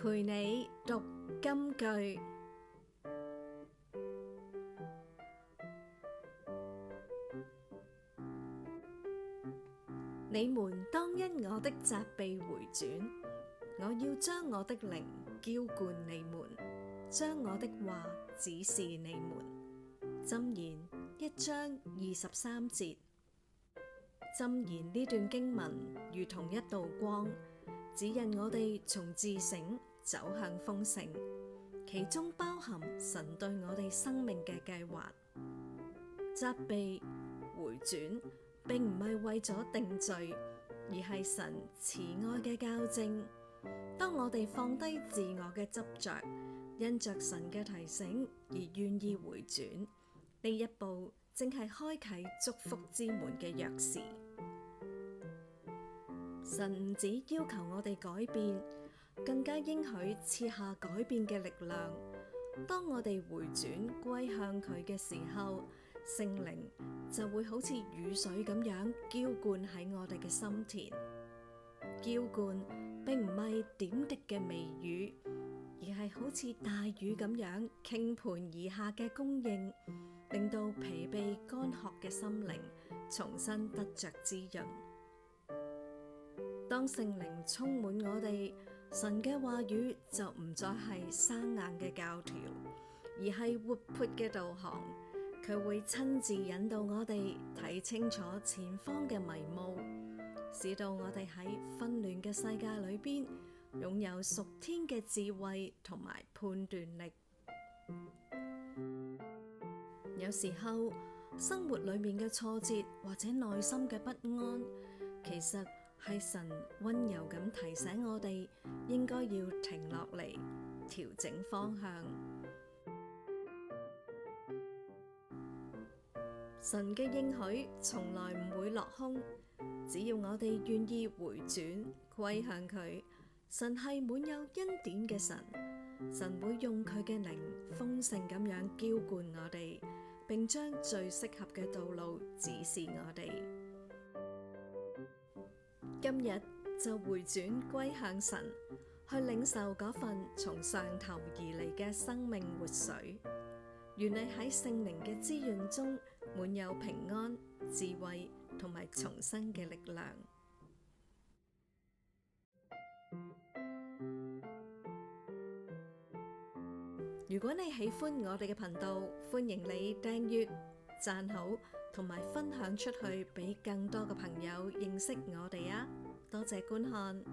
陪你讀金句。你們當因我的責備回轉，我要將我的靈澆灌你們，將我的話指示你們。箴言1章23節。箴言呢段經文如同一道光，指引我哋從自省走向豐盛，其中包含神對我哋生命嘅計劃。責備回轉並唔係為咗定罪，而係神慈愛嘅校正。當我哋放低自我嘅執着，因着神嘅提醒而願意回轉，呢一步正係開啟祝福之門嘅鑰匙。神唔止要求我哋改變，更加應許賜下改變嘅力量。當我哋回轉歸向佢嘅時候，聖靈就會好似雨水咁樣澆灌喺我哋嘅心田。澆灌並唔係點滴嘅微雨，而係好似大雨咁樣傾盆而下嘅供應，令到疲憊乾渴嘅心靈重新得着滋潤。當聖靈充滿我哋，神嘅話語就唔再係生硬嘅教條，而係活潑嘅導航。佢會親自引導我哋睇清楚前方嘅迷霧，使到我哋喺紛亂嘅世界裏邊擁有屬天嘅智慧同埋判斷力。有時候生活裏面嘅挫折或者內心嘅不安，其實係神溫柔咁提醒我哋應該要停落嚟，調整方向。神嘅應許從來唔會落空，只要我哋願意回轉歸向佢。神係滿有恩典嘅神，神會用佢嘅靈豐盛咁樣澆灌我哋，並將最適合嘅道路指示我哋。今日就回轉歸向神，去領受嗰份從上頭而嚟嘅生命活水。願你喺聖靈嘅滋潤中滿有平安、智慧同埋重生嘅力量。如果你喜歡我哋嘅頻道，歡迎你訂閱、讚好同埋分享出去，俾更多嘅朋友認識我哋啊！多謝觀看。